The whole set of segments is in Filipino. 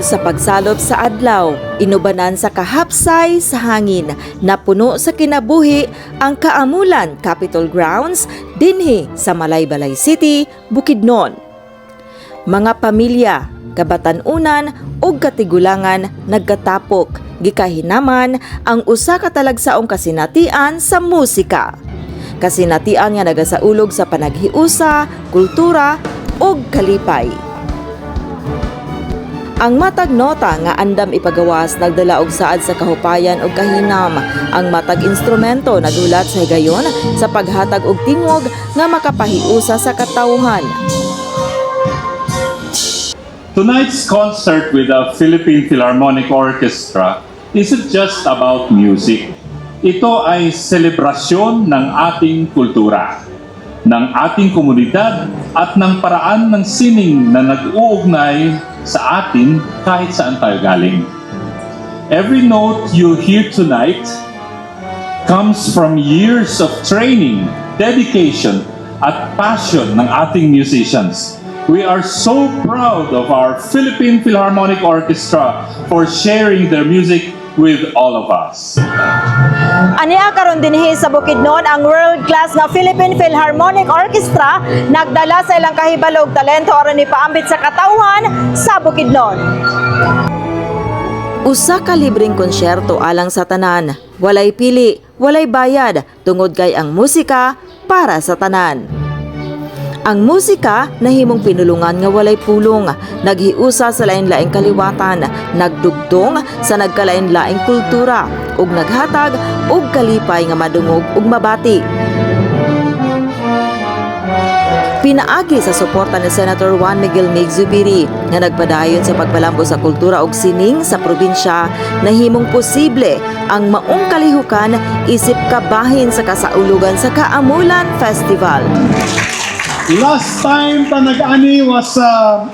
sa pagsalop sa adlaw, inubanan sa kahapsay sa hangin, napuno sa kinabuhi ang Kaamulan Capitol Grounds dinhi sa Malaybalay City, Bukidnon. Mga pamilya, kabatan-unan ug katigulangan nagkatapok, gikahinaman ang usa ka talagsaong kasinatian sa musika. Kasinatian nga nagasaulog sa panaghiusa, kultura ug kalipay. Ang matag nota nga andam ipagawas nagdala og saad sa kahupayan ug kahinam. Ang matag instrumento nadulat sa higayon sa paghatag og tingog nga makapahiusa sa katawhan. Tonight's concert with the Philippine Philharmonic Orchestra isn't just about music. Ito ay selebrasyon ng ating kultura, ng ating komunidad at ng paraan ng sining na nag-uugnay sa atin kahit saan tayo galing. Every note you hear tonight comes from years of training, dedication, at passion ng ating musicians. We are so proud of our Philippine Philharmonic Orchestra for sharing their music with all of us. Aniya karon dinhi sa Bukidnon ang world-class nga Philippine Philharmonic Orchestra nagdala sa ilang kahibalo ug talento aron ipaambit sa katawhan sa Bukidnon. Usa ka libreng konsyerto alang sa tanan. Walay pili, walay bayad, tungod kay ang musika para sa tanan. Ang musika nahimong pinulungan nga walay pulong, naghiusa sa lain-laing kaliwatan, nagdugtong sa nagkalain-laing kultura, ug naghatag og kalipay nga madungog ug mabati. Pinaagi sa suporta ni Senator Juan Miguel Mig Zubiri nga nagpadayon sa pagpalambo sa kultura ug sining sa probinsya, nahimong posible ang maong kalihukan isip kabahin sa kasaulugan sa Kaamulan Festival. Last time ta nag-ani was,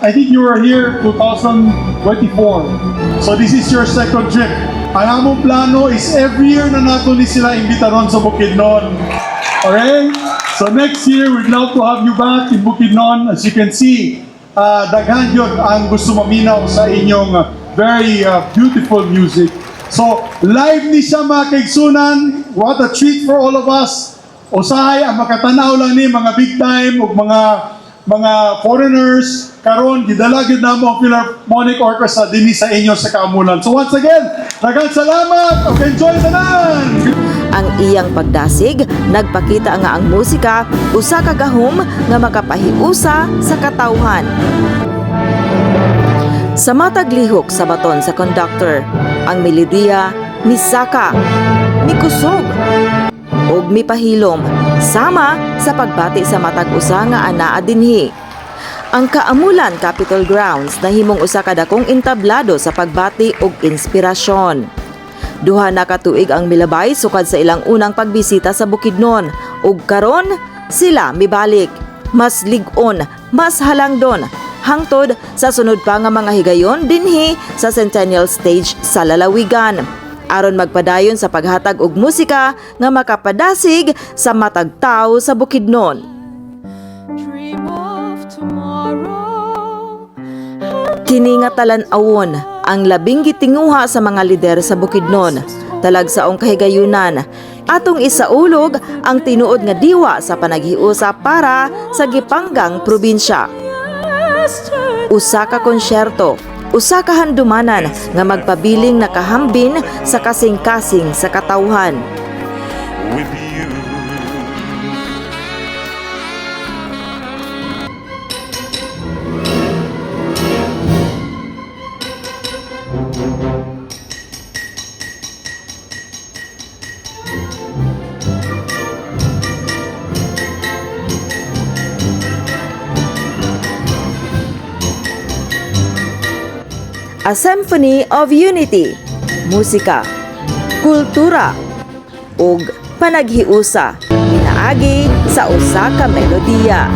I think you were here 2024. So this is your second trip. Ang among plano is every year na nato ni sila imbitaron sa Bukidnon. Okay? So next year, we'd love to have you back in Bukidnon. As you can see, daghan yun ang gusto maminaw sa inyong very beautiful music. So live ni siya mga kaigsunan. What a treat for all of us. Usahay ang makatanaw lang ni mga big time ug mga foreigners karon gidala gyud namo ang Philharmonic Orchestra dinhi sa inyo sa Kaamulan. So once again, daghang salamat ug enjoy tanan. Ang iyang pagdasig nagpakita nga ang musika usa ka gahom nga makapahiusa sa katawhan. Sa matag lihok sa baton sa conductor, ang melodiya misaka, mikusog ug mipahilom sama sa pagbati sa matag usa nga anaa dinhi. Ang Kaamulan Capitol Grounds nahimong usa ka dakong entablado sa pagbati ug inspirasyon. Duha na ka tuig ang milabay sukad sa ilang unang pagbisita sa Bukidnon ug karon sila mibalik, mas lig-on, mas halangdon hangtod sa sunod pa nga mga higayon dinhi sa Centennial Stage sa lalawigan, aron magpadayon sa paghatag og musika nga makapadasig sa matag tawo sa Bukidnon. Kini nga talan-awon ang labing gitinguha sa mga lider sa Bukidnon, talagsaong kahigayunan, atong isaulog ang tinuod nga diwa sa panaghiusa para sa gipanggang probinsya. Usa ka konsyerto, usa ka handumanan nga magpabiling nakahambin sa kasing-kasing sa katawhan. With you. A Symphony of Unity, musika, kultura, ug panaghiusa, pinaagi sa usa ka melodiya.